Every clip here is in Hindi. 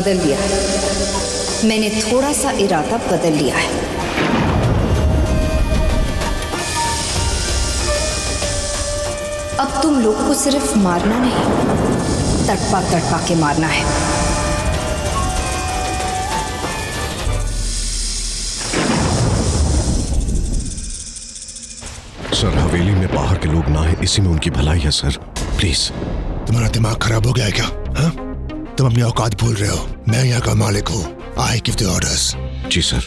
बदल लिया। मैंने थोड़ा सा इरादा बदल लिया है। अब तुम लोगों को सिर्फ मारना नहीं, तड़पा तड़पा के मारना है। सर, हवेली में बाहर के लोग ना है, इसी में उनकी भलाई है सर, प्लीज। तुम्हारा दिमाग खराब हो गया है क्या? हाँ? तुम अपनी औकात भूल रहे हो। मैं यहाँ का मालिक हूँ। I give the orders. जी सर।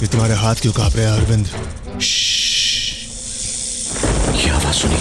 ये तुम्हारे हाथ क्यों कांप रहे हैं अरविंद? ये आवाज सुनी?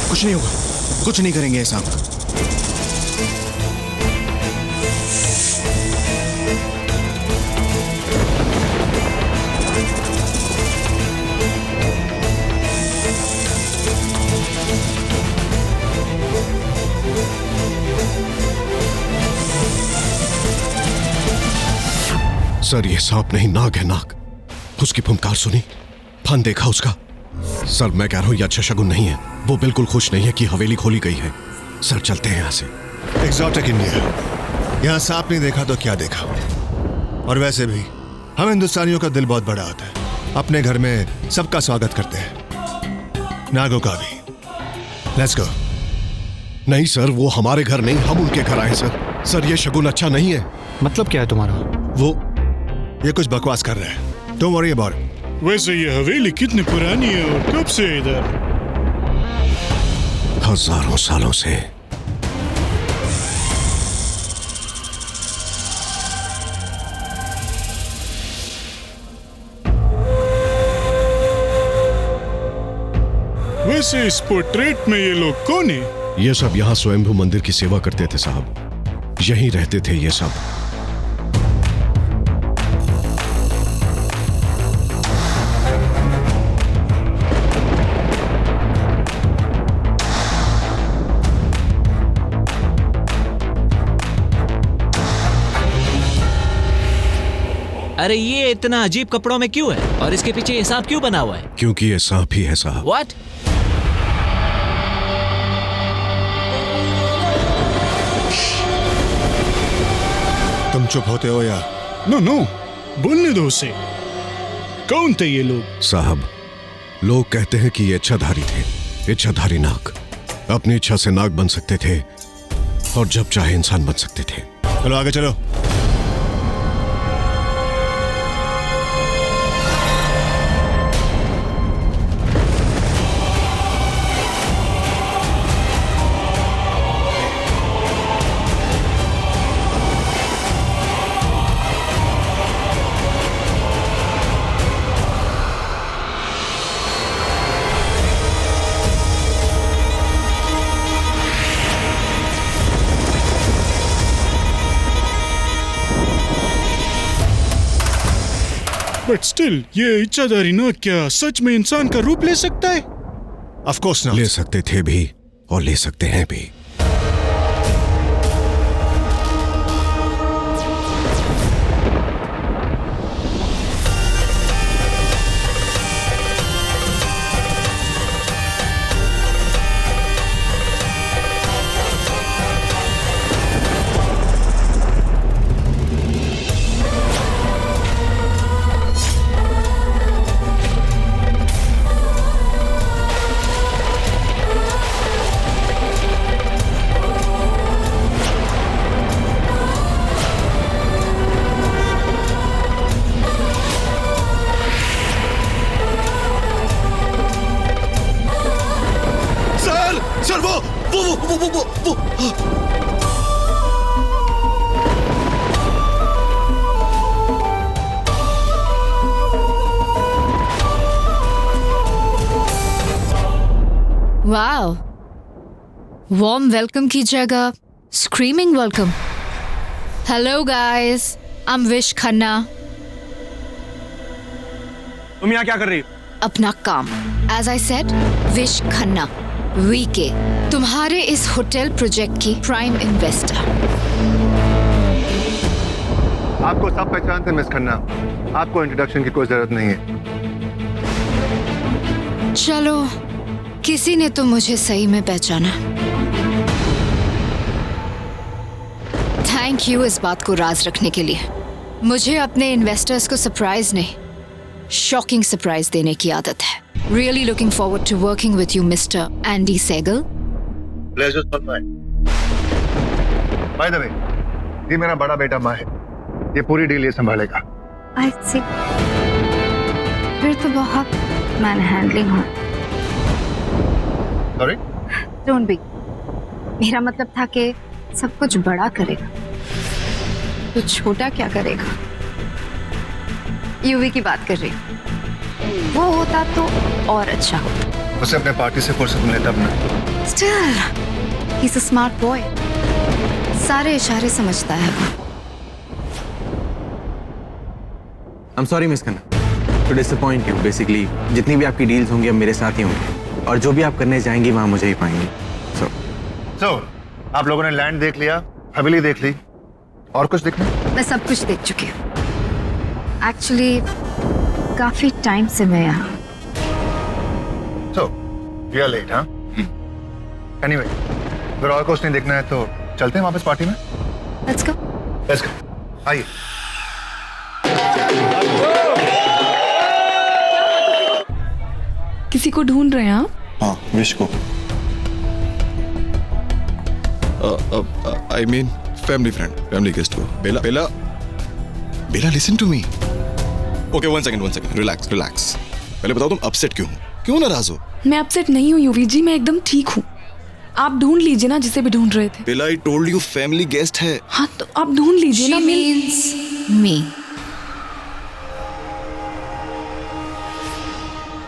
कुछ नहीं होगा, कुछ नहीं करेंगे ऐसा। सर, ये सांप नहीं, नाग है, नाग। उसकी फुंकार सुनी, फन देखा उसका। सर, मैं कह रहा हूं ये अच्छा शगुन नहीं है। वो बिल्कुल खुश नहीं है कि हवेली खोली गई है। सर, चलते हैं यहाँ से। एग्जॉटिक इंडिया, यहाँ सांप नहीं देखा तो क्या देखा। और वैसे भी हम हिंदुस्तानियों का दिल बहुत बड़ा होता है। अपने घर में सबका स्वागत करते हैं, नागों का भी। Let's go. नहीं सर, वो हमारे घर नहीं, हम उनके घर आए सर। सर, ये शगुन अच्छा नहीं है। मतलब क्या है तुम्हारा? वो ये कुछ बकवास कर रहे हैं। Don't worry about it. वैसे ये हवेली कितनी पुरानी है और कब से इधर? हजारों सालों से। वैसे इस पोर्ट्रेट में ये लोग कौन है? ये सब यहाँ स्वयंभू मंदिर की सेवा करते थे साहब। यहीं रहते थे ये सब। अरे ये इतना अजीब कपड़ों में क्यों है? और इसके पीछे ये सांप क्यों बना हुआ है? क्योंकि ये सांप ही है साहब। What? तुम चुप होते हो या? नो नो, बोलने दो उसे। कौन थे ये लोग? साहब, लोग कहते हैं कि ये इच्छाधारी थे। इच्छाधारी नाग अपनी इच्छा से नाग बन सकते थे और जब चाहे इंसान बन सकते थे। चलो आगे चलो। बट स्टिल, ये इच्छाधारी नाग क्या सच में इंसान का रूप ले सकता है? Of course not. ले सकते थे भी और ले सकते हैं भी। वो वाओ, वार्म वेलकम की जगह screaming welcome. Hello guys, I am Vish Khanna. तुम यहाँ क्या कर रही हो? अपना काम। As I said, Vish Khanna, VK, तुम्हारे इस होटल प्रोजेक्ट की प्राइम इन्वेस्टर। आपको सब पहचानते मिस खन्ना, आपको इंट्रोडक्शन की कोई जरूरत नहीं है। चलो, किसी ने तो मुझे सही में पहचाना। थैंक यू इस बात को राज रखने के लिए। मुझे अपने इन्वेस्टर्स को सरप्राइज नहीं, शॉकिंग सरप्राइज देने की आदत है। Really looking forward to working with you mister Andy Sehgal. Pleasure for my. By the way, ये मेरा बड़ा बेटा माहिर, ये पूरी डील ये संभालेगा। आई सी, फिर तो बहुत मैन हैंडलिंग हो। सॉरी? डोंट बी, मेरा मतलब था कि सब कुछ बड़ा करेगा तो छोटा क्या करेगा। यूवी की बात कर रही हूँ। वो होता तो और अच्छा होता। उसे अपने पार्टी से फुर्सत मिले तब ना। Still he is a smart boy, सारे इशारे समझता है वो। I'm sorry miss Khanna to disappoint you। Basically जितनी भी आपकी डील्स होंगी अब मेरे साथ ही होंगी, और जो भी आप करने जाएंगी वहां मुझे ही पाएंगी। So, आप लोगों ने लैंड देख लिया, हवेली देख ली, और कुछ देखना? मैं सब कुछ देख चुकी हूँ। एक्चुअली काफी टाइम से मैं यहाँ। So, we are late, हाँ? Anyway, अगर और कुछ नहीं देखना है तो चलते हैं वापस पार्टी में। Let's go. Let's go। आइए। किसी को ढूंढ रहे हैं आप? हाँ, विश को। I mean family friend, family guest को। बेला, listen to me। Okay, one second, relax। पहले बताओ तुम अपसेट क्यों हो? क्यों नाराज हो? मैं अपसेट नहीं हूँ यूवी जी, मैं एकदम ठीक हूँ। आप ढूंढ लीजिए ना जिसे भी ढूंढ रहे थे। बेला, I told you family guest है। हाँ तो आप ढूंढ लीजिए ना। मी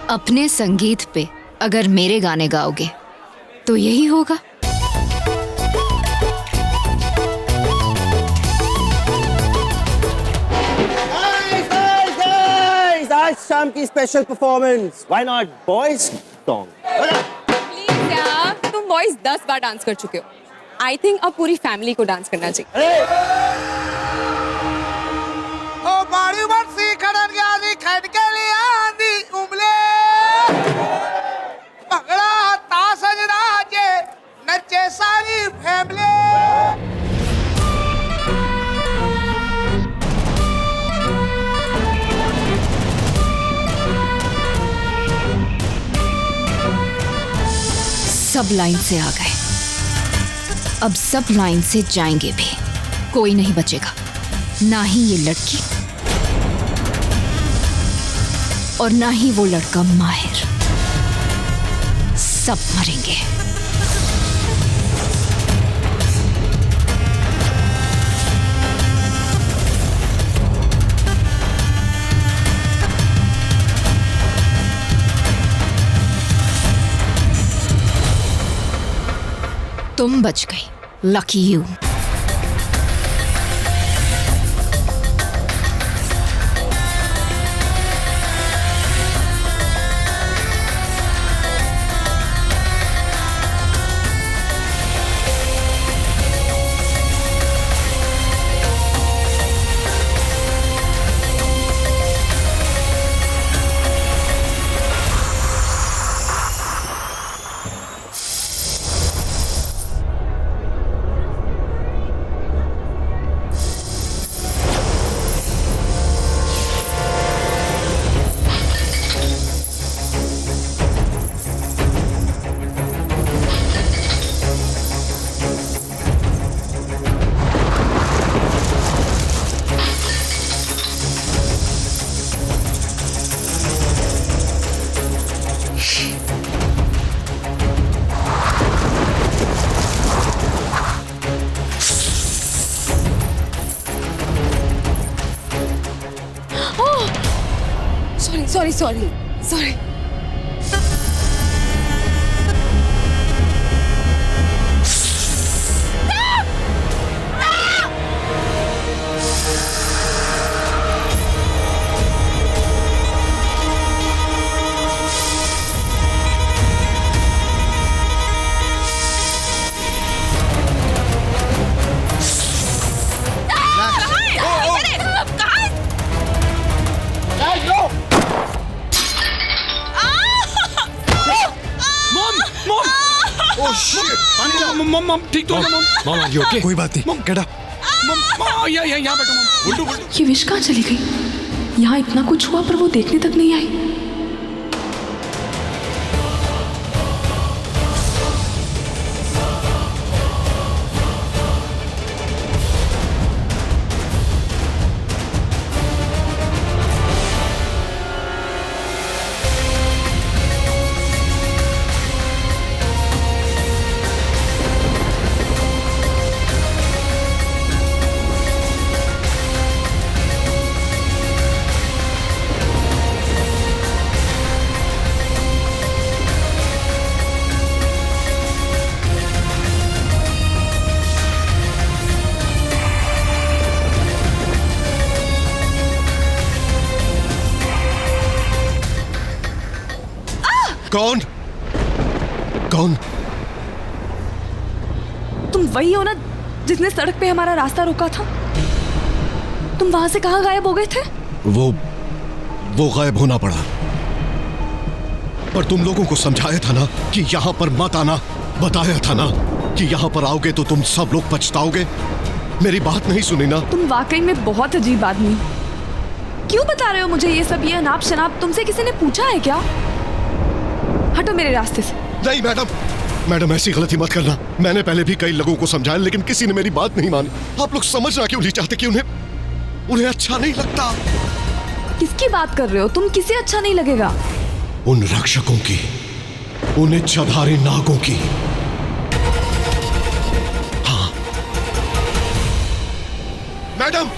अपने संगीत पे अगर मेरे गाने गाओगे तो यही होगा। आज शाम की special performance, why not boys song. Please यार, तुम बॉयज 10 बार डांस कर चुके हो। आई थिंक अब पूरी फैमिली को डांस करना चाहिए। ओ बाड़ी बरसी खड़न गाली खड़ के लिए आंधी उमले, पगड़ा ता सजना जे नचे सारी फैमिली। सब लाइन से आ गए, अब सब लाइन से जाएंगे भी। कोई नहीं बचेगा, ना ही ये लड़की और ना ही वो लड़का माहिर। सब मरेंगे। तुम बच गई, lucky you. Sorry sorry sorry sorry. Mum ठीक तो है mum. Mom are you okay? कोई बात नहीं। मम गेट अप। मम यहाँ बैठो मम। बुल्टू बुल्टू ये विश कहाँ चली गई? यहाँ इतना कुछ हुआ पर वो देखने तक नहीं आई। कौन? कौन? तुम वही हो ना जिसने सड़क पे हमारा रास्ता रोका था? तुम वहां से कहाँ गायब हो गए थे? वो गायब होना पड़ा, पर तुम लोगों को समझाया था ना कि यहाँ पर मत आना। बताया था ना कि यहाँ पर आओगे तो तुम सब लोग पछताओगे। मेरी बात नहीं सुनी ना? तुम वाकई में बहुत अजीब आदमी। क्यों बता रहे हो मुझे ये सब? ये अनाप शनाप तुमसे किसी ने पूछा है क्या? हटो मेरे रास्ते से। नहीं मैडम, मैडम ऐसी गलती मत करना। मैंने पहले भी कई लोगों को समझाया लेकिन किसी ने मेरी बात नहीं मानी। आप लोग समझना क्यों नहीं चाहते कि उन्हें अच्छा नहीं लगता? किसकी बात कर रहे हो तुम? किसे अच्छा नहीं लगेगा? उन रक्षकों की, उन इच्छाधारी नागों की। हाँ मैडम,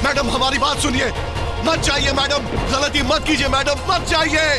मैडम हमारी बात सुनिए। मत जाइए मैडम, गलती मत कीजिए मैडम, मत जाइए।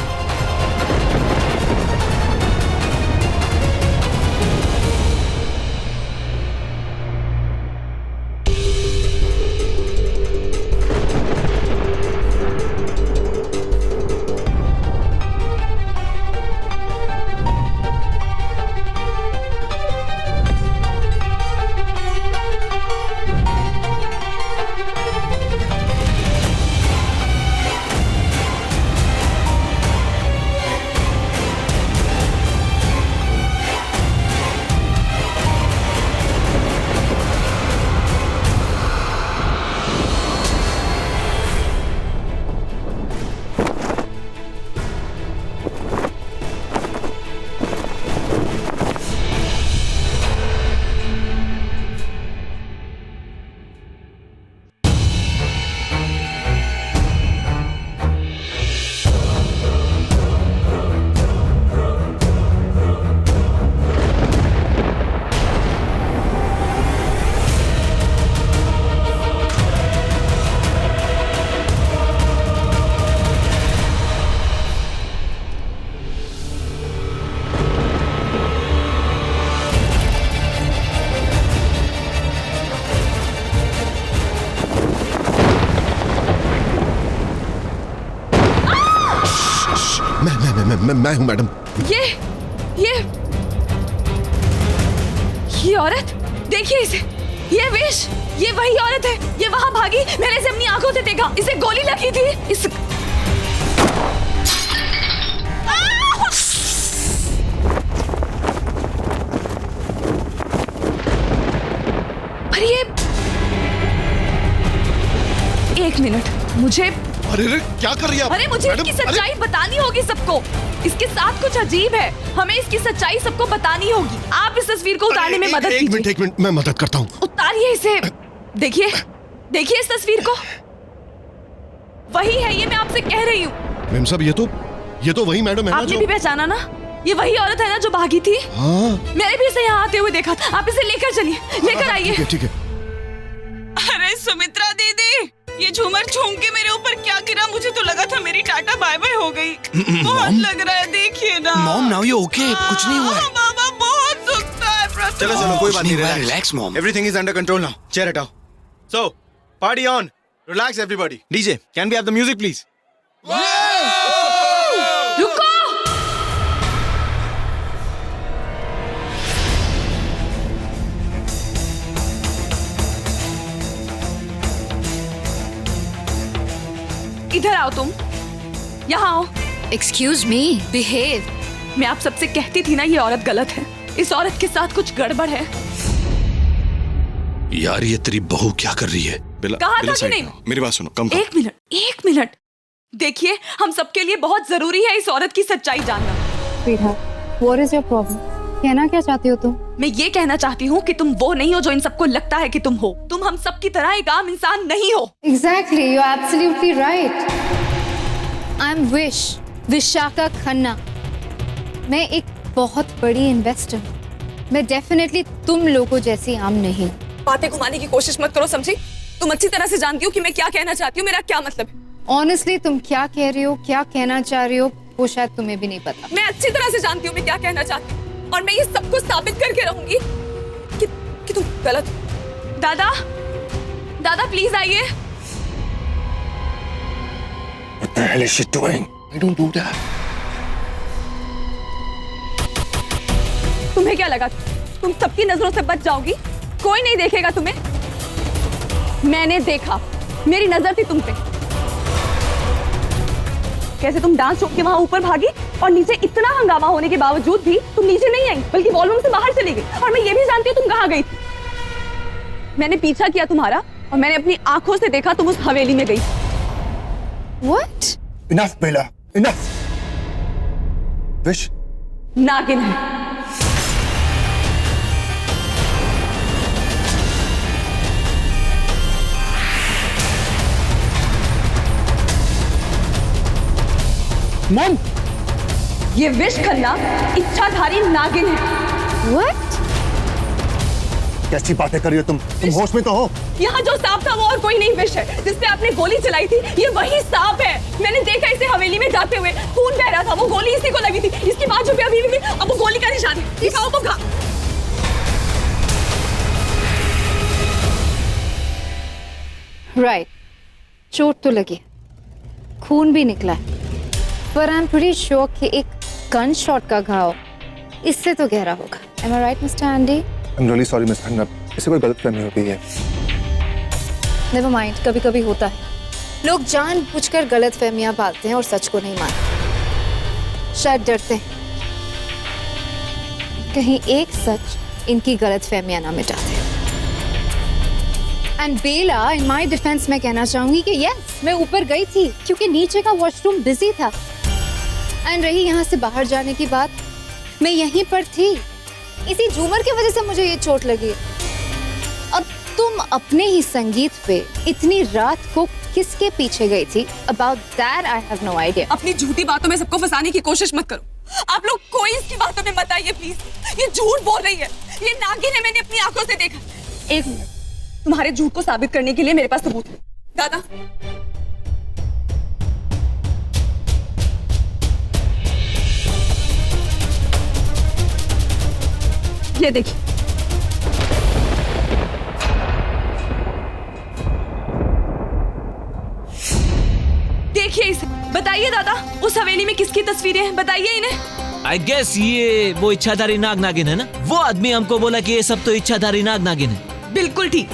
मैं हूं मैडम। ये औरत देखिए इसे। ये विश, ये वही औरत है। ये वहां भागी, मैंने इसे अपनी आंखों से देखा। इसे गोली लगी थी। पर ये एक मिनट, मुझे अरे क्या कर रही है आप? अरे मुझे इसकी सच्चाई बतानी होगी सबको। इसके साथ कुछ अजीब है। हमें इसकी सच्चाई सबको बतानी होगी। आप इस तस्वीर को उतारने में मदद कीजिए। एक मिनट मैं मदद करता हूँ। उतारिए इसे। देखिए देखिए इस तस्वीर को। वही है ये, मैं आपसे कह रही हूँ। मैम साहब ये तो वही मैडम है ना? आपने भी पहचाना ना? ये वही औरत है ना जो भागी थी? हाँ। मैंने भी इसे यहाँ आते हुए देखा था। आप इसे लेकर चलिए, लेकर आइए। ठीक है। अरे सुमित्रा दीदी, ये झूमर झूम के मेरे ऊपर क्या गिरा? मुझे तो लगा था मेरी टाटा बाय बाय बहुत लग रहा है, देखिए ना। Mom now you okay? कुछ नहीं हुआ है। मामा बहुत दुखता है प्रथम। चलो चलो कोई बात नहीं, relax mom. Everything is under control now. Chair हटाओ। So party on, relax everybody. DJ can we have the music please? रुको। इधर आओ तुम, यहाँ आओ। Excuse me, behave. मैं आप सबसे कहती थी ना ये औरत गलत है, इस औरत के साथ कुछ गड़बड़ है। यार ये तेरी बहू क्या कर रही है? कहा था कि नहीं? मेरी बात सुनो, कम करो। एक मिनट। देखिए हम सबके लिए बहुत जरूरी है इस औरत की सच्चाई जानना। What is your problem? कहना क्या चाहती हो तुम? मैं ये कहना चाहती हूँ कि तुम वो नहीं हो जो इन सबको लगता है कि तुम हो। तुम हम सब की तरह एक आम इंसान नहीं हो। Exactly, you're absolutely right. I'm Vishakha Khanna. मैं एक बहुत बड़ी इन्वेस्टर हूँ। मैं डेफिनेटली तुम लोगों जैसी आम नहीं। बातें घुमाने की कोशिश मत करो, समझी? तुम अच्छी तरह से जानती हो कि मैं क्या कहना चाहती हूँ, मेरा क्या मतलब है। Honestly, तुम क्या कह रही हो, क्या कहना चाह रही हो, वो शायद तुम्हें भी नहीं पता। मैं अच्छी तरह से जानती हूँ मैं क्या कहना चाहती हूँ, और मैं ये सब कुछ साबित करके रहूंगी कि तुम गलत हो। दादा प्लीज आइए। What the hell is she doing? I don't do that. तुम्हें क्या लगा तुम सबकी नजरों से बच जाओगी? कोई नहीं देखेगा तुम्हें। मैंने देखा, मेरी नजर थी तुम पे। कैसे तुम डांस छोड़ के वहां ऊपर भागी और नीचे इतना हंगामा होने के बावजूद भी तुम नीचे नहीं आई, बल्कि वॉल्यूम से बाहर चली गई। और मैं ये भी जानती हूँ तुम कहाँ गई थी। मैंने पीछा किया तुम्हारा और मैंने अपनी आंखों से देखा तुम उस हवेली में गई। What? Enough, Bella. Enough. Wish नागिन है। मॉम, ये विश खन्ना इच्छाधारी नागिन है। What? कैसी बातें कर रही हो तुम होश में तो हो? यहाँ जो सांप था वो और कोई नहीं विश है, जिसपे आपने गोली चलाई थी, ये वही सांप है। मैंने देखा इसे हवेली में जाते हुए, खून बह रहा था, वो गोली इसी को लगी थी। इसकी बाजू पे अभी भी अब वो गोली का निशान है। दिखाओ तो कहाँ? Right. चोट तो लगी, खून भी निकला है, पर आई एम प्रीटी श्योर कि एक गन शॉट का घाव इससे तो गहरा होगा। Am I right, Mr. Andy? I'm really sorry, Miss Khanna. इसे कोई गलतफहमी हो गई है। Never mind, कभी कभी होता है। लोग जानबूझकर गलतफहमियां पालते हैं और सच को नहीं मानते। शायद डरते हैं कहीं एक सच इनकी गलतफहमियां ना मिटा दे। And Bella, in my defence मैं कहना चाहूंगी कि यस, मैं ऊपर गई थी क्योंकि नीचे का वॉशरूम बिजी था। एंड रही यहाँ से बाहर जाने की बात, मैं यहीं पर थी। इसी झूमर की वजह से मुझे ये चोट लगी। अब तुम अपने ही संगीत पे इतनी रात को किसके पीछे गई थी? About that I have no idea. अपनी झूठी बातों में सबको फंसाने की कोशिश मत करो। आप लोग कोई इसकी बातों में मत आइए प्लीज। ये झूठ बोल रही है, ये नागिन है, मैंने अपनी आंखों से देखा। एक मिनट, तुम्हारे झूठ को साबित करने के लिए मेरे पास सबूत है। दादा, ये देखिए। देखिए इसे, बताइए दादा, उस हवेली में किसकी तस्वीरें हैं? बताइए इन्हें। आई गेस ये वो इच्छाधारी नाग नागिन है ना? वो आदमी हमको बोला कि ये सब तो इच्छाधारी नाग नागिन है। बिल्कुल ठीक।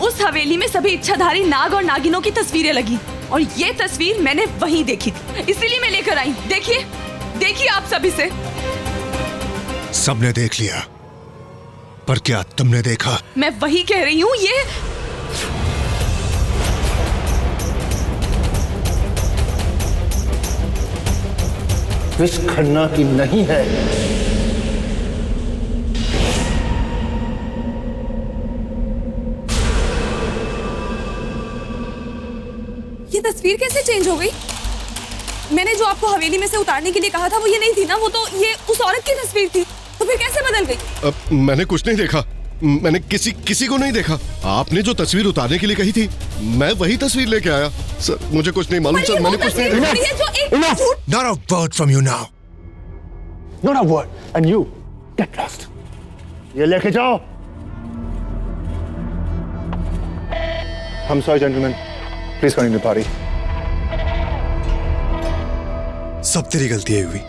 उस हवेली में सभी इच्छाधारी नाग और नागिनों की तस्वीरें लगी, और ये तस्वीर मैंने वहीं देखी थी, इसीलिए मैं लेकर आई। देखिए, देखिए आप सभी से। सबने देख लिया, पर क्या तुमने देखा? मैं वही कह रही हूँ, ये विश खन्ना की नहीं है। ये तस्वीर कैसे चेंज हो गई? मैंने जो आपको हवेली में से उतारने के लिए कहा था वो ये नहीं थी ना? वो तो ये उस औरत की तस्वीर थी, तो फिर कैसे बदल गई? मैंने कुछ नहीं देखा। मैंने किसी को नहीं देखा। आपने जो तस्वीर उतारने के लिए कही थी, मैं वही तस्वीर लेके आया। सर मुझे कुछ नहीं मालूम सर, मैंने कुछ नहीं देखा। Not a word from you now. Not a word. And you, get lost. ये लेके जाओ. I'm sorry, gentlemen. Please continue the party. सब तेरी गलती है हुई।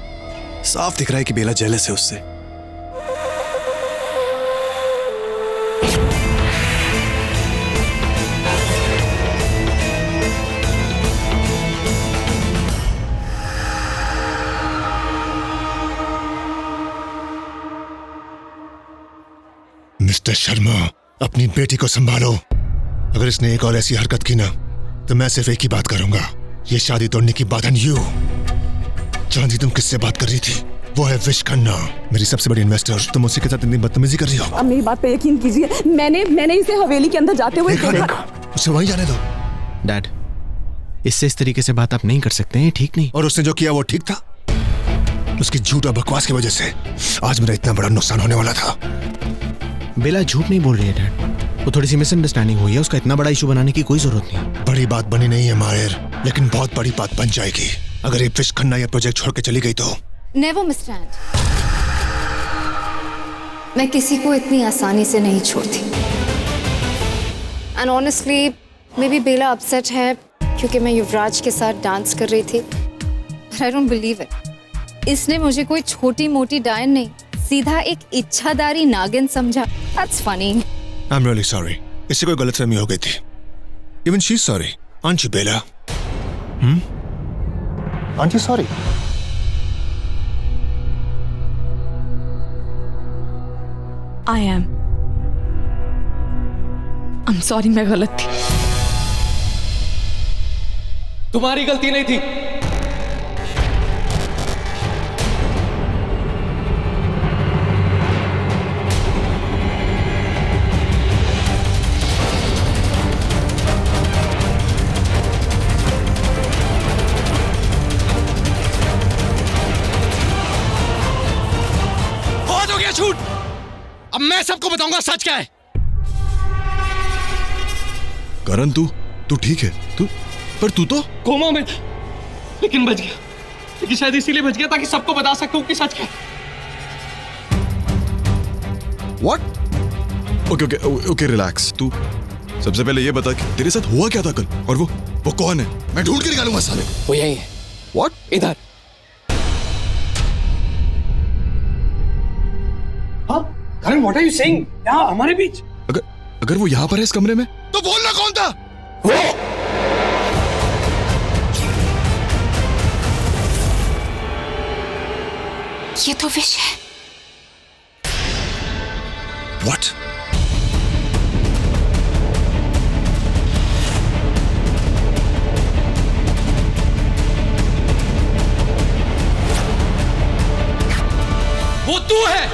साफ दिख रहा है कि बेला जेलस है उससे। मिस्टर शर्मा, अपनी बेटी को संभालो। अगर इसने एक और ऐसी हरकत की ना, तो मैं सिर्फ एक ही बात करूंगा। ये शादी तोड़ने की बात है। यू जानती तुम किससे बात कर रही थी? वो है विश खन्ना, मेरी सबसे बड़ी इन्वेस्टर। तुम उसी के साथ इतनी बदतमीजी कर रही हो। अब मेरी बात पे यकीन कीजिए, मैंने इसे हवेली के अंदर जाते हुए देखा। उसे वहीं जाने दो। डैड, इससे इस तरीके से बात आप नहीं कर सकते हैं, ठीक नहीं। और उसने जो किया वो ठीक था? उसकी झूठ और बकवास की वजह से आज मेरा इतना बड़ा नुकसान होने वाला था। बेला झूठ नहीं बोल रही है डैड, वो थोड़ी सी मिसअंडरस्टैंडिंग हुई है। उसका इतना बड़ा इशू बनाने की कोई जरूरत नहीं। बड़ी बात बनी नहीं है माहिर, लेकिन बहुत बड़ी बात बन जाएगी अगर ये विश खन्ना ये प्रोजेक्ट छोड़ के चली गई तो। Never misunderstand. मैं किसी को इतनी आसानी से नहीं छोड़ती। And honestly maybe Bela upset है क्योंकि मैं युवराज के साथ डांस कर रही थी। I don't believe it. इसने मुझे कोई छोटी मोटी डायन नहीं, सीधा एक इच्छाधारी नागिन समझा। That's funny. I am really sorry. इससे कोई गलतफहमी हो गई थी। Even she is sorry. Aren't you Bela? Aren't you sorry? I am. I'm sorry, मैं गलत थी। तुम्हारी गलती नहीं थी। झूठ। अब मैं सबको बताऊंगा सच क्या है। करण तू ठीक है? पर तू तो कोमा में था, लेकिन बच गया। लेकिन शायद इसीलिए बच गया ताकि सबको बता सकूं कि सच क्या है। What? Okay relax. तू सबसे पहले ये बता कि तेरे साथ हुआ क्या था कल, और वो कौन है? मैं ढूंढ के निकालूंगा साले। वो यही है। What? इधर। करण, what are you saying? यहाँ हमारे बीच? अगर वो यहाँ पर है इस कमरे में, तो बोलना कौन था? वो ये तो विश है। What? वो तू है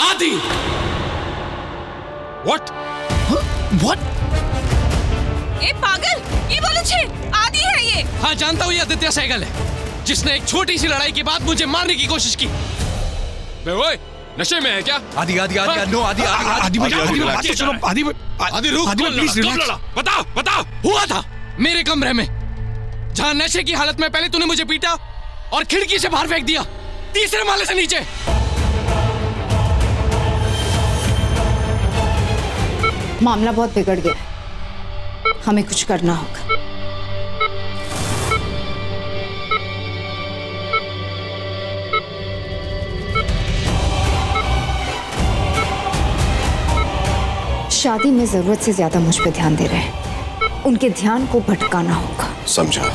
आदि। What? What? ए पागल, ये बोलो छे आदि है ये। हाँ जानता हूँ ये आदित्य सहगल है, जिसने एक छोटी सी लड़ाई के बाद मुझे मारने की कोशिश की। ओए नशे में है क्या? आदि नो आदि रुक प्लीज रिलैक्स। बता हुआ था मेरे कमरे में, जहाँ नशे की हालत में पहले तूने मुझे पीटा और खिड़की से बाहर फेंक दिया, तीसरे माले से नीचे। मामला बहुत बिगड़ गया, हमें कुछ करना होगा। शादी में जरूरत से ज्यादा मुझ पे ध्यान दे रहे हैं, उनके ध्यान को भटकाना होगा। समझा।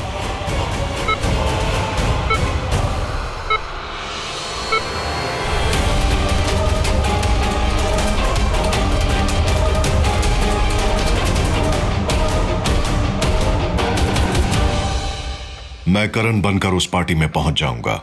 मैं करण बनकर उस पार्टी में पहुंच जाऊंगा।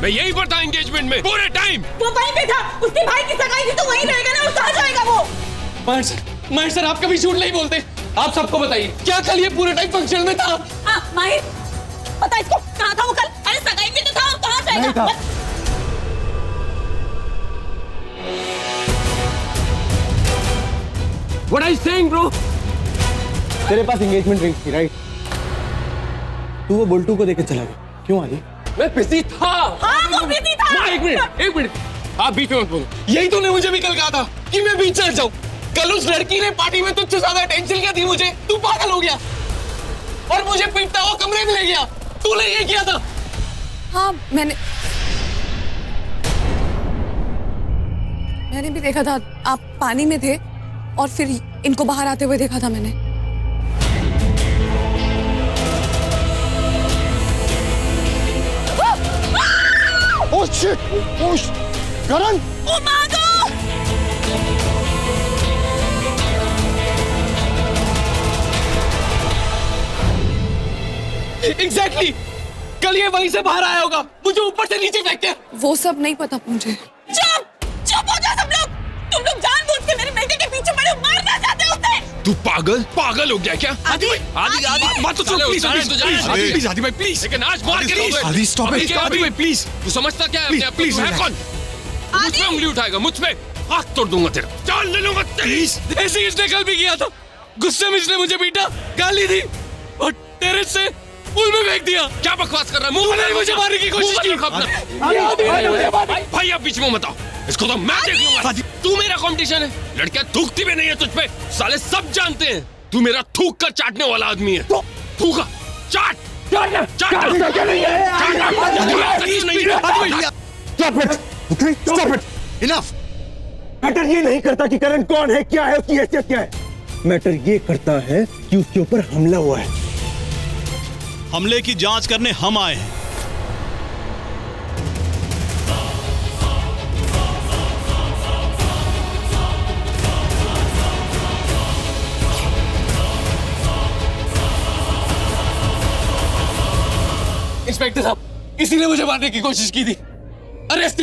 मैं यहीं पर था एंगेजमेंट में पूरे टाइम। वो वहीं पे था, उसके भाई की सगाई थी तो वहीं रहेगा ना, और कहाँ जाएगा वो? माहिर सर आप कभी झूठ नहीं बोलते। आप सबको बताइए क्या कल ये पूरे टाइम फंक्शन में था? हाँ माहिर, पता इसको कहाँ था वो कल? अरे सगाई में तो था, और कहाँ जाएगा? What are you saying, bro? तेरे पास एंगेजमेंट रिंग थी, राइट? तू वो बुल्टू को देकर चला गया, क्यों आदि? मैं बिजी था। हाँ वो बिजी था। एक मिनट आप बीच में मत बोलो। यही तूने मुझे भी कल कहा था कि मैं बीच चल जाऊं। कल उस लड़की ने पार्टी में तुझसे ज्यादा टेंशन क्या थी मुझे? तू पागल हो गया और मुझे पीटता हुआ कमरे में ले गया। तूने ये किया था। हाँ मैंने भी देखा था, आप पानी में थे और फिर इनको बाहर आते हुए देखा था मैंने। Oh shit! Oh करण! ओ मागो! Exactly! कल ये वहीं से बाहर आया होगा, मुझे ऊपर से नीचे फेंक दिया। वो सब नहीं पता मुझे। चुप हो जाओ सब लोग। तुम लोग जानबूझ के मेरे बेटे के पीछे पड़े हो, मारना चाहते हो उसे। तू पागल हो गया क्या? आदि मत तो सुनो प्लीज आदि भाई प्लीज। लेकिन आज मार के नहीं। आदि स्टॉप इट। आदि भाई प्लीज। तू समझता क्या है अपने आप को? तू है कौन? मुझ पे उंगली उठाएगा, मुझ पे हाथ तोड़ दूंगा तेरा, जान ले लूंगा तेरी। ऐसे इसने कल भी किया था। गुस्से में इसने मुझे पीटा, गाली दी और तेरे से पुल में फेंक दिया। क्या बकवास कर रहा है? मुंह में मुझे मारने की कोशिश की। भाई आप बीच में मत आओ, इसको तो मैं देख लूंगा। तू मेरा कंपटीशन है, लड़कियां थूकती भी नहीं है तुझ पे। साले सब जानते हैं तू मेरा थूक कर चाटने वाला आदमी है। थूका चाट। Stop it! Enough! मैटर ये नहीं करता कि करण कौन है, क्या है, उसकी हैसियत क्या है। मैटर ये करता है कि उसके ऊपर हमला हुआ है। हमले की जांच करने हम आए हैं। इंस्पेक्टर साहब, किसी ने मुझे मारने की कोशिश की थी। अरेस्ट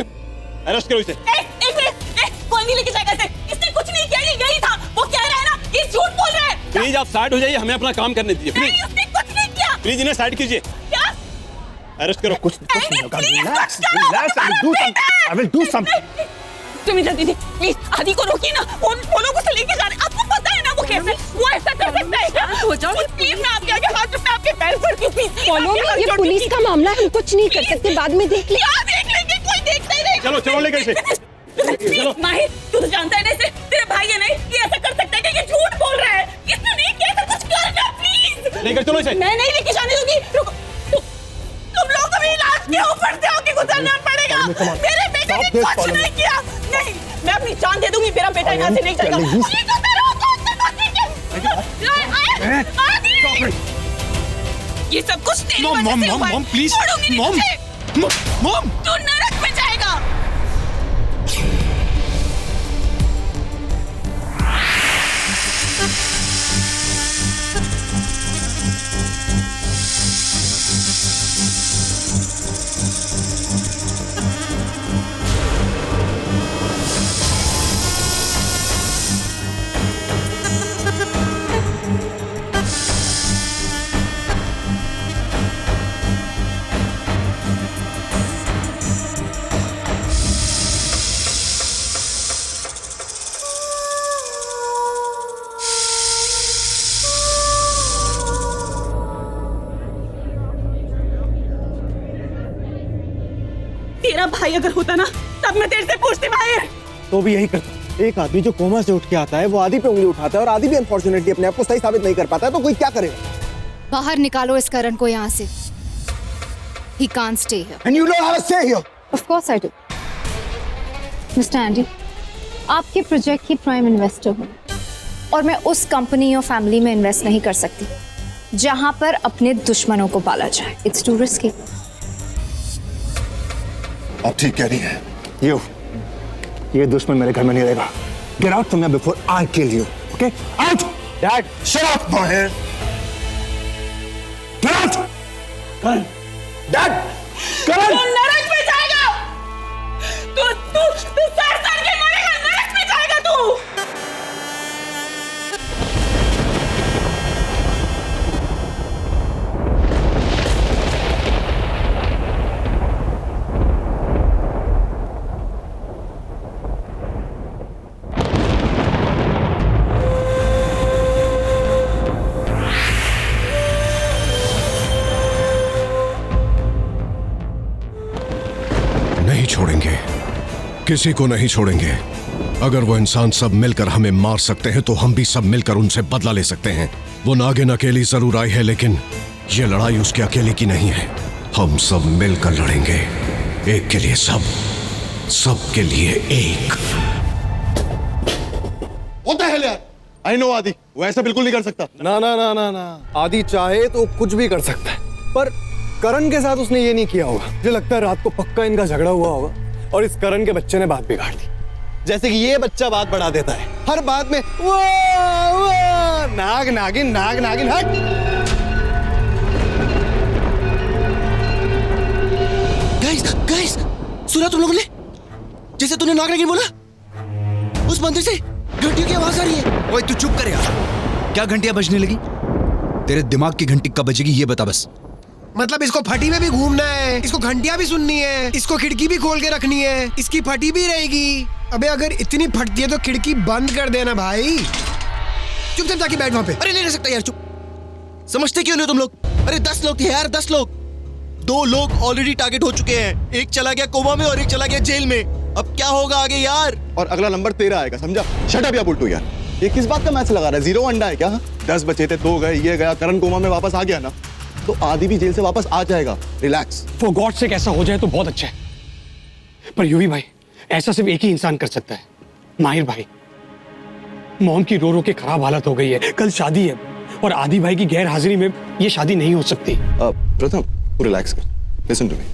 करो इसे। कोई नहीं लेके जाएगा इसे। इसने कुछ नहीं किया, ये यही था। वो कह रहा है ना, ये झूठ बोल रहा है। प्लीज आप साइड हो जाइए, हमें अपना काम करने दीजिए। प्लीज उसने कुछ नहीं किया। प्लीज इन्हें साइड कीजिए। क्या? अरेस्ट करो। कुछ नहीं होगा। Relax. I will do something. तुम इधर दीदी, प्लीज आदि को रोकिए ना। वो लोग उसे लेके जा रहे हैं। आपको पता है ना वो कैसे, वो ऐसा कर सकता है क्या? हो जाओ प्लीज, मैं आपके आगे हाथ रखता, आपके पैर पड़ती हूँ प्लीज। फॉलो मी, ये पुलिस का मामला है, हम कुछ नहीं कर सकते, बाद में देख लेंगे। क्या देख लेंगे? कोई देखता ही नहीं। चलो लेकर इसे। माहिर, तू तो जानता है ना इसे, तेरे भाई है नहीं, ये ऐसा कर सकता है कि ये झूठ बोल रहा है। इसने नहीं किया, ऐसा कुछ करना प्लीज। लेकर चलो इसे। मैं नहीं लेके जाने दूंगी। रुको, तुम लोग को भी इलाज के ऊपर से होके गुजरना पड़ेगा। मेरे बेटे ने कुछ नहीं किया। नहीं, मैं अपनी जान दे दूंगी, मेरा बेटा यहाँ से नहीं जाएगा। ये सब कुछ तेरी वजह से हुआ है। प्लीज मॉम, तू नरक में जाएगा। तेरा भाई अगर होता ना, तब मैं तेरे से पूछती माहिर। तो भी यही करता। एक आदमी जो कोमा से उठ के आता है, वो आदि पे उंगली उठाता है, और आदि भी अनफॉर्चुनेटली अपने आप को सही साबित नहीं कर पाता है, तो कोई क्या करेगा? बाहर निकालो इस करण को यहाँ से। He can't stay here. And you don't have a say here. Of course I do. Mr. Andy, आपके प्रोजेक्ट की प्राइम इन्वेस्टर हूँ और मैं उस कंपनी और फैमिली में इन्वेस्ट नहीं कर सकती जहां पर अपने दुश्मनों को पाला जाए। It's too risky. आप ठीक कह रही हैं। ये दुश्मन मेरे घर में नहीं रहेगा। Get out from here before I kill you. Okay? Out! Dad, shut up, Mahir. Get out! Karan! Dad! Karan! तू नरक में जाएगा। किसी को नहीं छोड़ेंगे। अगर वो इंसान सब मिलकर हमें मार सकते हैं तो हम भी सब मिलकर उनसे बदला ले सकते हैं। वो नागिन अकेली जरूर आई है, लेकिन ये लड़ाई उसके अकेले की नहीं है। हम सब मिलकर लड़ेंगे, एक के लिए सब, सब के लिए एक। What the hell यार? I know आदि, वो ऐसा बिल्कुल नहीं कर सकता। ना ना ना ना ना, आदि चाहे तो कुछ भी कर सकता है, पर करण के साथ उसने ये नहीं किया होगा। मुझे लगता है रात को पक्का इनका झगड़ा हुआ होगा और इस करण के बच्चे ने बात बिगाड़ दी। जैसे कि ये बच्चा बात बढ़ा देता है हर बात में, वो नाग नागिन नाग नागिन। हट। गाइस, सुना तुम लोगों ने? जैसे तूने नाग नागिन बोला, उस मंदिर से घंटियों की आवाज आ रही है। ओए तू चुप कर यार। क्या घंटियां बजने लगी? तेरे दिमाग की घंटी कब बजेगी ये बता बस। मतलब इसको फटी में भी घूमना है, इसको घंटियां भी सुननी है, इसको खिड़की भी खोल के रखनी है, इसकी फटी भी रहेगी। अबे अगर इतनी फटती है तो खिड़की बंद कर देना भाई। चुपचाप जाके बैठ वहां पे। अरे नहीं रह सकता यार, चुप। समझते क्यों नहीं तुम लोग? अरे 10 लोग थे यार, 10 लोग। 2 लोग ऑलरेडी टारगेट हो चुके हैं। एक चला गया कोमा में और एक चला गया जेल में। अब क्या होगा आगे यार? और अगला नंबर तेरा आएगा, समझा? शट अप या बुल्टू यार, ये किस बात का मैच लगा रहा है? 0 अंडा है क्या? 10 बचे थे, 2 गए, ये गया, करण कोमा में वापस आ गया ना, तो आदि भी जेल से वापस आ जाएगा। रिलैक्स। फॉर गॉड से ऐसा हो जाए तो बहुत अच्छा है, पर यूवी भाई ऐसा सिर्फ एक ही इंसान कर सकता है, माहिर भाई। मॉम की रो रो के खराब हालत हो गई है, कल शादी है और आदि भाई की गैर हाजिरी में ये शादी नहीं हो सकती। प्रथम रिलैक्स कर, listen to me,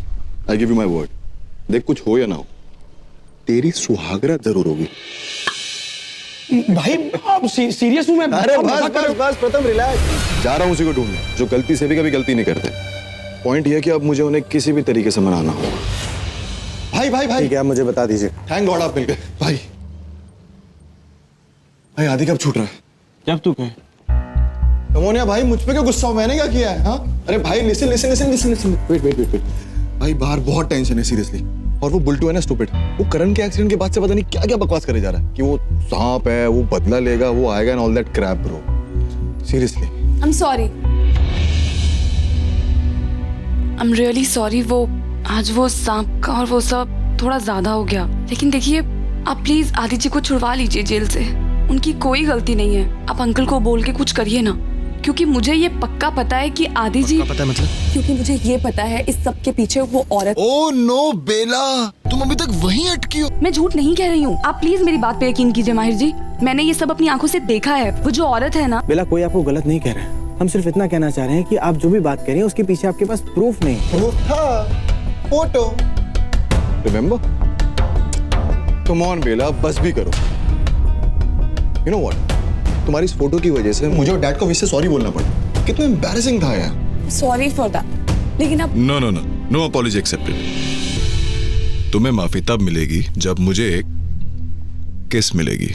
I give you my word. देख कुछ हो या ना हो, तेरी सुहागरात जरूर होगी। भाई आप सीरियस हूं मैं। अरे बस प्रथम रिलैक्स। जा रहा हूं उसी को ढूंढने जो गलती से भी कभी गलती नहीं करते। पॉइंट ये कि अब मुझे उन्हें किसी भी तरीके से मनाना होगा। भाई भाई भाई, ठीक है, आप मुझे बता दीजिए। थैंक गॉड आप मिल गए। भाई भाई आदि कब छूट रहा है? जब तू कहे। कमोनिया भाई मुझ पे क्यों गुस्सा हो? मैंने क्या किया है? हाँ अरे भाई listen listen listen listen listen, wait. भाई बाहर बहुत टेंशन है सीरियसली। और वो बुल्टू है ना स्टूपिड, वो करण के एक्सीडेंट के बाद से पता नहीं क्या क्या बकवास करे जा रहा है कि वो सांप है, वो बदला लेगा, वो आएगा and all that Krebs bro. Seriously I am sorry, I am really sorry. वो आज वो सांप का और वो सब थोड़ा ज्यादा हो गया, लेकिन देखिए आप प्लीज आदि जी को छुड़वा लीजिए जेल से। उनकी कोई गलती नहीं है। आप अंकल को बोल के कुछ करिए ना, क्योंकि मुझे ये पक्का पता है कि आदि जी, पता है मतलब? क्योंकि मुझे ये पता है इस सब के पीछे वो औरत। ओह नो बेला, तुम अभी तक वहीं अटकी हो। मैं झूठ नहीं कह रही हूँ, आप प्लीज मेरी बात पे यकीन कीजिए माहिर जी। मैंने ये सब अपनी आंखों से देखा है। वो जो औरत है ना। बेला कोई आपको गलत नहीं कह रहा है, हम सिर्फ इतना कहना चाह रहे हैं कि आप जो भी बात कह रहे हैं उसके पीछे आपके पास प्रूफ नहीं। प्रूफ था, फोटो। रिमेम्बर? कम ऑन बेला, बस भी करो। यू नो व्हाट, तुम्हारी इस फोटो की वजह से मुझे और डैड को इससे सॉरी बोलना पड़ा। कितना एम्बैरेसिंग था यार। सॉरी फॉर दैट, लेकिन अब नो अपॉलॉजी एक्सेप्टेड। तुम्हें माफी तब मिलेगी जब मुझे एक किस मिलेगी।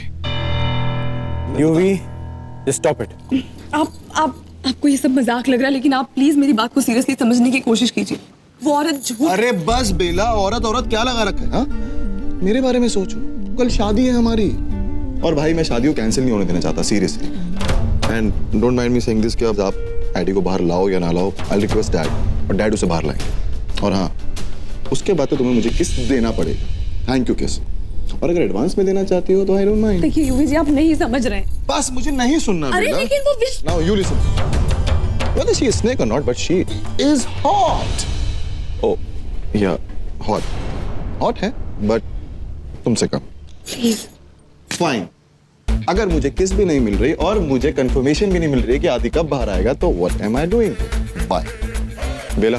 UV just stop it. आपको ये सब मजाक लग रहा है, लेकिन आप प्लीज मेरी बात को सीरियसली समझने की कोशिश कीजिए। वो औरत झूठ। अरे बस बेला, औरत क्या लगा रखा है? हाँ मेरे बारे में सोचो, कल शादी है हमारी। और भाई मैं शादी को कैंसिल नहीं होने देना चाहता seriously. And don't mind me saying this कि अब आप एडी को बाहर लाओ या ना लाओ, आई रिक्वेस्ट डैड, और डैड उसे बाहर लाएंगे। और हाँ, उसके बाद तो तुम्हें मुझे किस देना पड़ेगा। थैंक यू किस। और अगर एडवांस में देना चाहती हो तो आई डोंट माइंड। देखिए यूवी जी, आप नहीं समझ रहे हैं। बस मुझे नहीं सुनना। अरे लेकिन वो now you listen, whether she is snake or not, but she is hot. Oh yeah, hot है, but तुमसे कम। Please fine. अगर मुझे किस भी नहीं मिल रही और मुझे कंफर्मेशन भी नहीं मिल रही कि आदि कब बाहर आएगा, तो what am I doing? Bye Bela.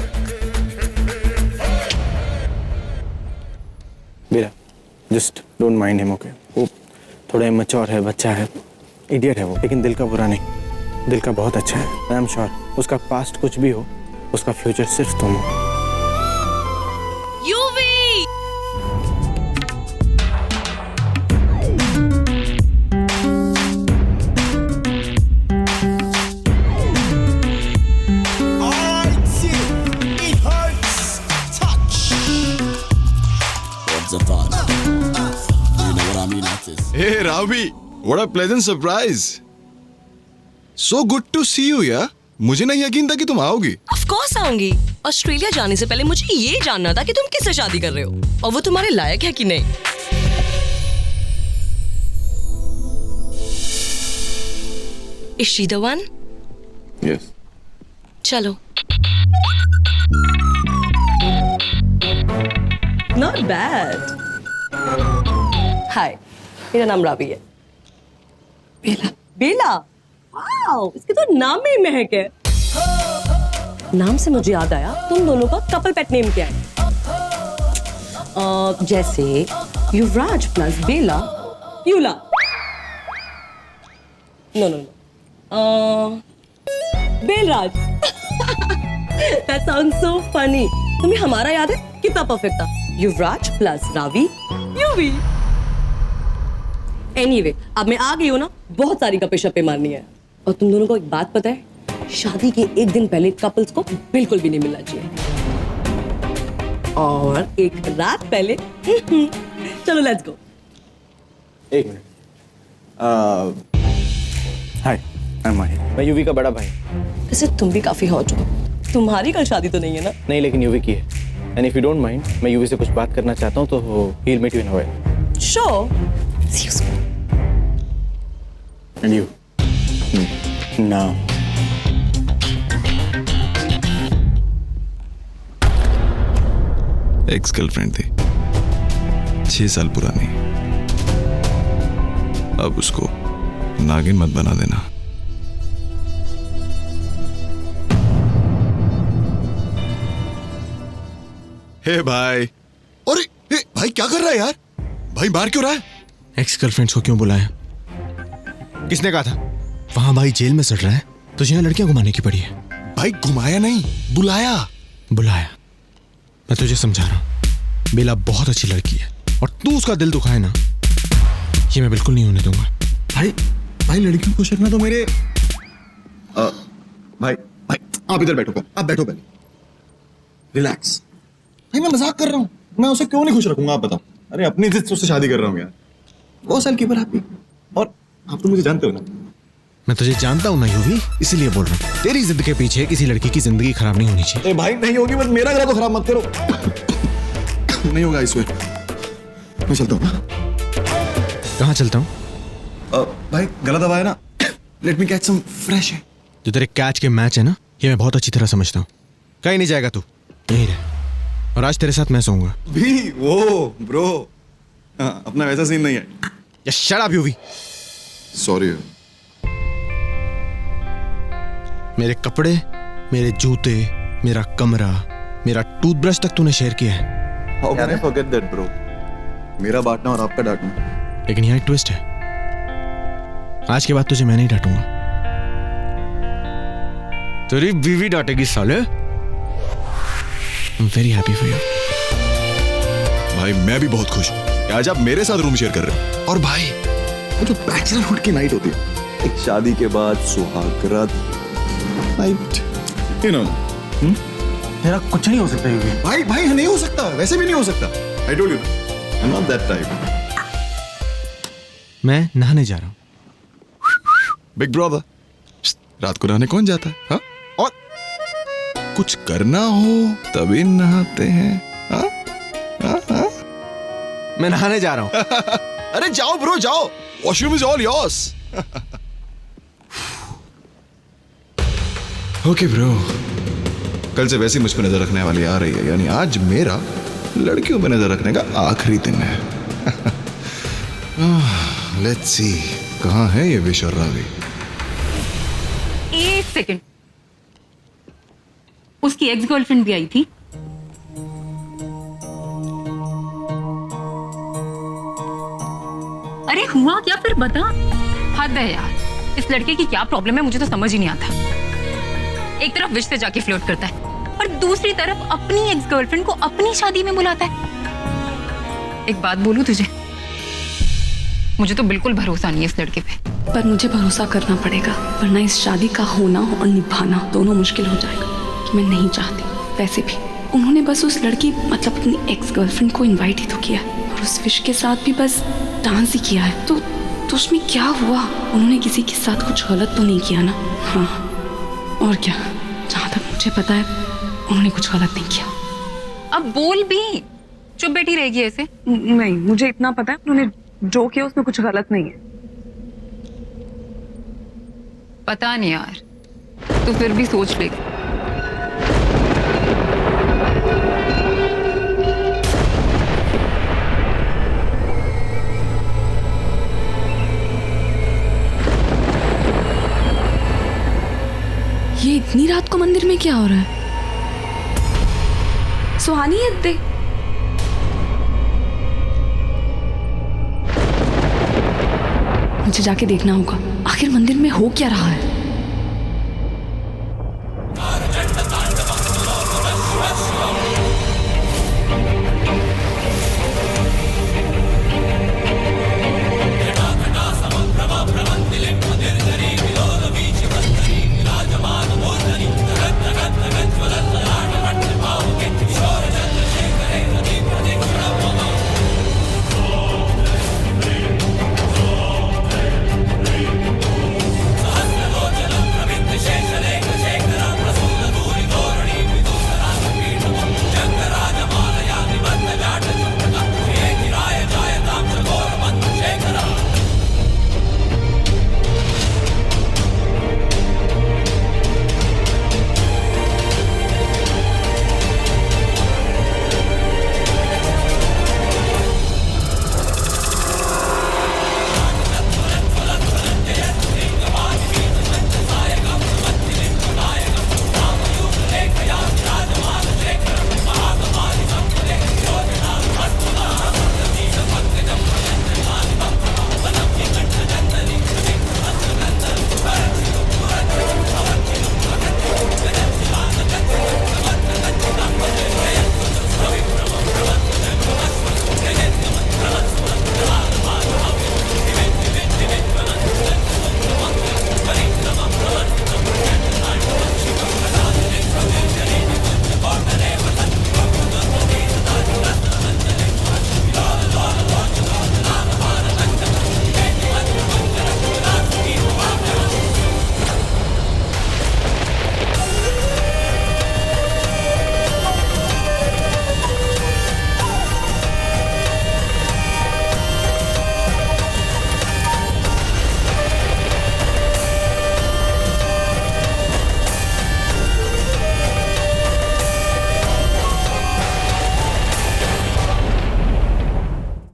Bela just don't mind him, okay? वो थोड़ा इमैच्योर है, बच्चा है, इडियट है वो, लेकिन दिल का बुरा नहीं, दिल का बहुत अच्छा है। आई एम श्योर उसका पास्ट कुछ भी हो, उसका फ्यूचर सिर्फ तुम हो। UV Hey Ravi, what a pleasant surprise. So good to see you यार। मुझे नहीं यकीन था कि तुम आओगी। ऑफ कोर्स आऊंगी। ऑस्ट्रेलिया जाने से पहले मुझे ये जानना था कि तुम किससे शादी कर रहे हो और वो तुम्हारे लायक है कि नहीं। Is she the one? Yes. चलो. Not bad. Hi, मेरा नाम रावी है. बेला. बेला. वाओ, इसके तो नाम में ही महक है. नाम से मुझे याद आया, तुम दोनों का कपल पेट नेम क्या है? जैसे युवराज प्लस बेला, यूला. नो. बेलराज. That sounds so funny. तुम्हें हमारा याद है? कितना परफेक्ट था. युवराज प्लस रावी, यूवी. Anyway, अब मैं आ गई हूँ ना, बहुत सारी गप्पे शप्पे मारनी है. और तुम दोनों को एक बात पता है? शादी के एक दिन पहले कपल्स को बिल्कुल भी नहीं मिलना चाहिए. और एक रात पहले. चलो लेट्स गो. एक मिनट. हाय, आई एम माहिर. मैं यूवी का बड़ा भाई. वैसे तुम भी काफी हॉट हो. तुम्हारी कल शादी तो नहीं है ना? नहीं, लेकिन यूवी की है. And if you don't mind, मैं यूवी से कुछ बात करना चाहता हूँ, तो he will meet you in a while. Sure. See you soon. And you now. Ex girlfriend थी, 6 साल पुरानी. अब उसको नागिन मत बना देना. हे भाई. अरे भाई क्या कर रहा है यार? भाई मार क्यों रहा है? एक्स गर्लफ्रेंड्स को क्यों बुलाया? किसने कहा था? वहां भाई जेल में सड़ रहा है, तुझे यहाँ लड़कियां घुमाने की पड़ी है. भाई घुमाया नहीं, बुलाया. बुलाया. मैं तुझे समझा रहा हूँ, बेला बहुत अच्छी लड़की है, और तू उसका दिल दुखाए ना, ये मैं बिल्कुल नहीं होने दूंगा. भाई लड़कियों को रखना तो मेरे भाई आप इधर बैठो. आप बैठो पहले. रिलैक्स. भाई मैं मजाक कर रहा हूँ. मैं उसे क्यों नहीं खुश रखूंगा, आप बताओ. अरे अपनी जिद से उससे शादी कर रहा हूँ यार. 2 साल की बराबरी. और आप तो मुझे जानते हो ना. मैं तुझे जानता हूँ ना यूवी, इसीलिए बोल रहा हूँ. तेरी जिद के पीछे किसी लड़की की जिंदगी खराब नहीं होनी चाहिए. भाई नहीं होगी, बस मेरा गला तो खराब मत करो. नहीं होगा इसमें. मैं चलता हूँ. कहाँ चलता हूँ? भाई गला दबाया ना. Let me catch some fresh air. जो तेरे कैच के मैच है ना, ये मैं बहुत अच्छी तरह समझता हूँ. कहीं नहीं जाएगा तू, यहीं रह. और आज तेरे साथ मैं सोऊंगा. भी वो ब्रो, अपना वैसा सीन नहीं है. या शट अप यूवी. सॉरी. मेरे कपड़े, मेरे जूते, मेरा कमरा, मेरा टूथब्रश तक तूने शेयर किया है. How can I forget that, bro? मेरा बांटना और आपका डांटना. लेकिन यहाँ एक ट्विस्ट है. आज के बाद तुझे मैं नहीं डांटूंगा. तेरी बीवी डांटेगी साले. I'm very happy for you. भाई मैं भी बहुत खुश हूँ कि आज आप मेरे साथ रूम शेयर कर रहे हो. और भाई वो जो बैचलरहुड की नाइट होती है, एक शादी के बाद सुहागरात नाइट, यू नो. तेरा कुछ नहीं हो सकता यूवी. भाई नहीं हो सकता, वैसे भी नहीं हो सकता. I told you, I'm not that type. मैं नहाने जा रहा हूँ. बिग ब्रदर, रात को नहाने कौन जाता है? हाँ? और कुछ करना हो तभी नहाते हैं. हाँ? हाँ? हाँ? मैं नहाने जा रहा हूँ. अरे जाओ ब्रो, जाओ. Washroom is all yours. Okay bro, कल से वैसे मुझ पे नजर रखने वाली आ रही है, यानी आज मेरा लड़कियों पे नजर रखने का आखिरी दिन है. लेट्स सी, कहाँ है ये विश और रावी? एक सेकंड. उसकी एक्स गर्लफ्रेंड भी आई थी. अरे हुआ क्या फिर बता. हद है यार, इस लड़के की क्या प्रॉब्लम है, मुझे तो समझ ही नहीं आता. एक तरफ विश से जाके फ्लर्ट करता है और दूसरी तरफ अपनी एक्स गर्लफ्रेंड को अपनी शादी में बुलाता है. एक बात बोलूं तुझे, मुझे तो बिल्कुल भरोसा नहीं है इस लड़के पे. पर मुझे भरोसा करना पड़ेगा, वरना इस शादी का होना और निभाना दोनों मुश्किल हो जाएगा. कि मैं नहीं चाहती. वैसे भी उन्होंने बस उस लड़की मतलब अपनी एक्स गर्लफ्रेंड को इनवाइट ही तो किया, और उस विश के साथ भी बस डांस ही किया है. तो उसमें क्या हुआ? उन्होंने किसी के साथ कुछ गलत तो नहीं किया ना? हाँ, और क्या. जहाँ तक मुझे पता है उन्होंने कुछ गलत नहीं किया. अब बोल भी. चुप बैठी रहेगी ऐसे? नहीं, मुझे इतना पता है उन्होंने जो किया उसमें कुछ गलत नहीं है. पता नहीं यार, तू फिर भी सोच ले। ये इतनी रात को मंदिर में क्या हो रहा है? सुहानी है दे। मुझे जाके देखना होगा आखिर मंदिर में हो क्या रहा है।